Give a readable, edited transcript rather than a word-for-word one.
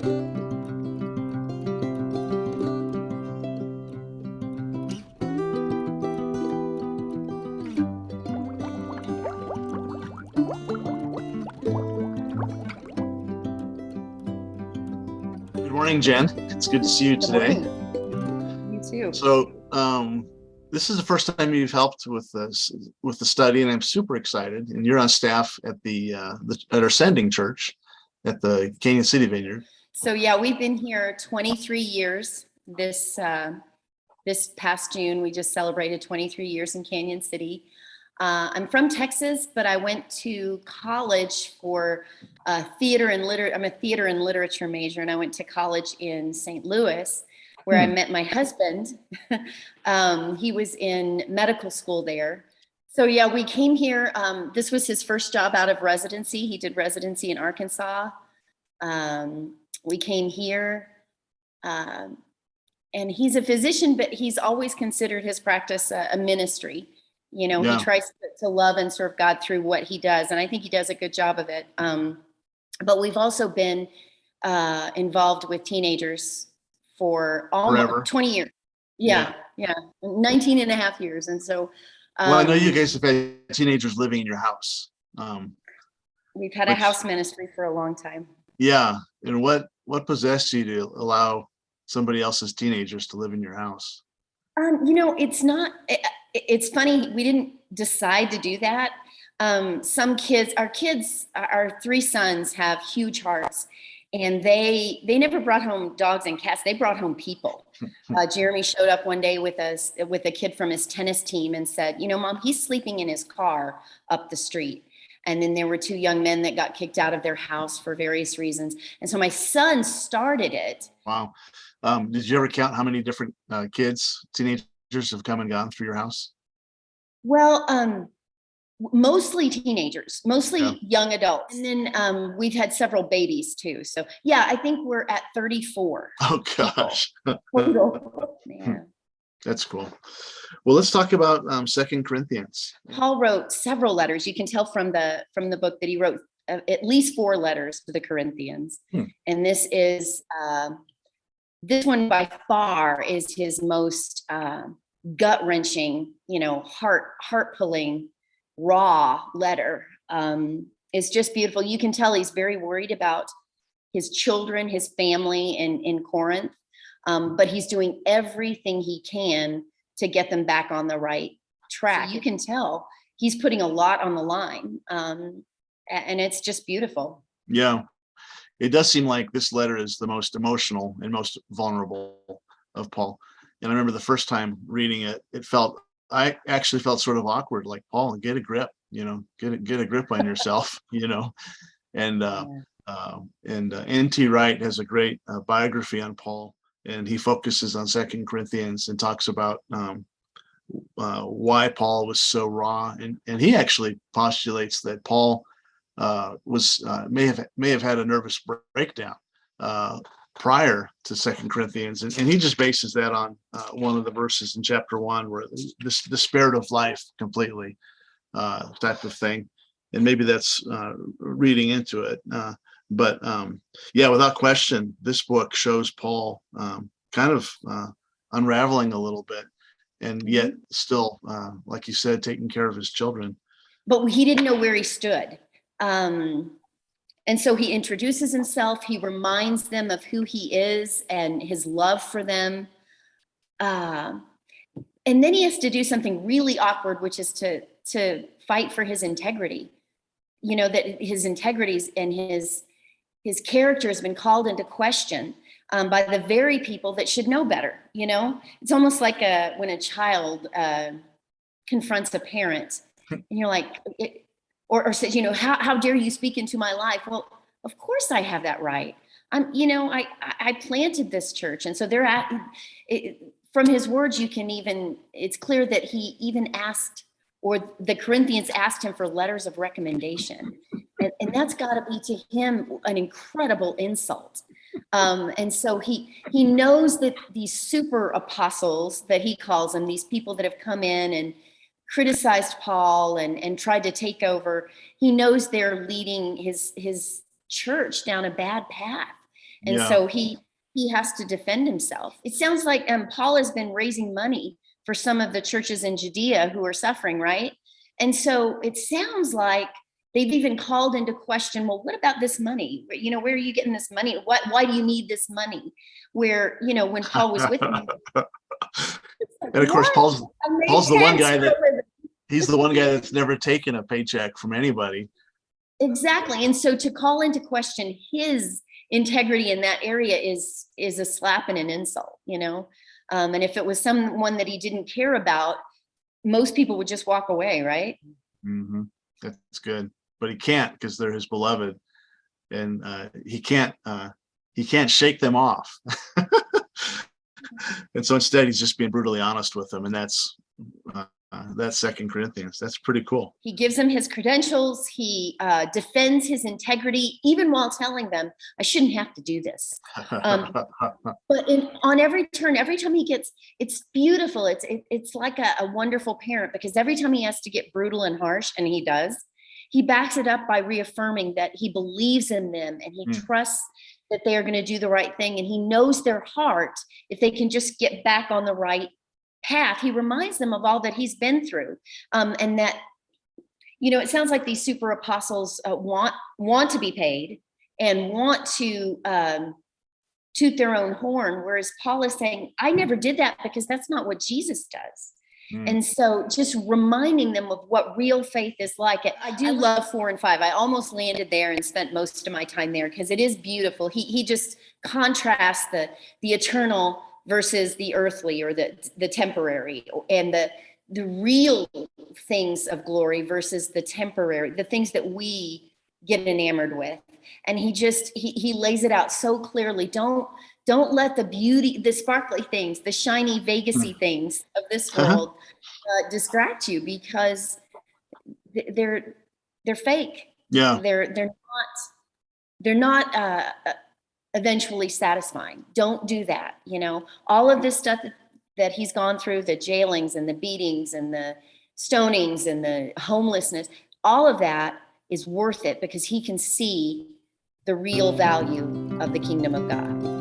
Good morning, Jen. It's good to see you Good today. morning. You too. So, this is the first time you've helped with this with the study, and I'm super excited. And you're on staff at at our sending church at the Canyon City Vineyard. So yeah, we've been here 23 years. This past June, we just celebrated 23 years in Canyon City. I'm from Texas, but I went to college for theater and literature. I'm a theater and literature major, and I went to college in St. Louis, where I met my husband. He was in medical school there. So yeah, we came here. This was his first job out of residency. He did residency in Arkansas. We came here, and he's a physician, but he's always considered his practice a ministry. You know, he Yeah, tries to love and serve God through what he does, and I think he does a good job of it. But we've also been involved with teenagers for almost forever. 20 years. Yeah. Yeah, 19 and a half years. And so Well, I know you um, guys have had teenagers living in your house. we've had a Which, house ministry for a long time. yeah. And what possessed you to allow somebody else's teenagers to live in your house? It's not, it's funny, we didn't decide to do that. Our three sons have huge hearts, and they never brought home dogs and cats. They brought home people. Jeremy showed up one day with a kid from his tennis team and said, Mom, he's sleeping in his car up the street. And then there were two young men that got kicked out of their house for various reasons. And so my son started it. Wow. Did you ever count how many different teenagers have come and gone through your house? Well, mostly teenagers, Yeah. mostly young adults. And then we've had several babies too. So yeah, I think we're at 34 Oh people gosh. total. Yeah. That's cool. Well, let's talk about Second Corinthians. Paul wrote several letters. You can tell from the book that he wrote at least 4 letters to the Corinthians. And this one by far is his most gut wrenching, heart pulling, raw letter. It's just beautiful. You can tell he's very worried about his children, his family in Corinth, but he's doing everything he can to get them back on the right track. So you can tell he's putting a lot on the line, and it's just beautiful. Yeah, it does seem like this letter is the most emotional and most vulnerable of Paul. And I remember the first time reading it, I actually felt sort of awkward, like, Paul, get a grip, get a grip on yourself, And N.T. Wright has a great biography on Paul, and he focuses on Second Corinthians and talks about why Paul was so raw, and he actually postulates that Paul was may have had a nervous breakdown prior to Second Corinthians, and he just bases that on one of the verses in chapter 1 where the spirit of life completely type of thing, and maybe that's reading into it. But yeah, without question, this book shows Paul kind of unraveling a little bit, and yet still, like you said, taking care of his children. But he didn't know where he stood. And so he introduces himself. He reminds them of who he is and his love for them. And then he has to do something really awkward, which is to fight for his integrity. That his integrities and his character has been called into question by the very people that should know better. It's almost like when a child confronts a parent, and you're like, or says, how dare you speak into my life? Well, of course I have that right. I planted this church, and so from his words, it's clear that he even asked, or the Corinthians asked him for letters of recommendation. And that's got to be to him an incredible insult. And so he knows that these super apostles that he calls them, these people that have come in and criticized Paul and tried to take over, he knows they're leading his church down a bad path. And Yeah. so he has to defend himself. It sounds like Paul has been raising money for some of the churches in Judea who are suffering, right? And so it sounds like they've even called into question, well, what about this money? Where are you getting this money? Why do you need this money? Where, when Paul was with them. And of course, Paul's the one guy he's the one guy that's never taken a paycheck from anybody. Exactly. And so to call into question his integrity in that area is a slap and an insult, and if it was someone that he didn't care about, most people would just walk away, right? Mm-hmm. That's good, but he can't, because they're his beloved, and he can't shake them off. And so instead, he's just being brutally honest with them, and that's 2 Corinthians. That's pretty cool. He gives them his credentials. He defends his integrity, even while telling them, I shouldn't have to do this. But on every turn, every time it's beautiful. It's like a wonderful parent, because every time he has to get brutal and harsh, and he does, he backs it up by reaffirming that he believes in them, and he trusts that they are going to do the right thing. And he knows their heart, if they can just get back on the right path. He reminds them of all that he's been through, and that, it sounds like these super apostles want to be paid and want to toot their own horn, whereas Paul is saying, I never did that, because that's not what Jesus does. And so just reminding them of what real faith is like. I do love 4 and 5. I almost landed there and spent most of my time there, because it is beautiful. He just contrasts the eternal versus the earthly, or the temporary, and the real things of glory versus the temporary, the things that we get enamored with. And he lays it out so clearly. Don't let the beauty, the sparkly things, the shiny Vegasy things of this world distract you, because they're fake. Yeah. They're not eventually satisfying. Don't do that. All of this stuff that he's gone through, the jailings and the beatings and the stonings and the homelessness, all of that is worth it, because he can see the real value of the kingdom of God.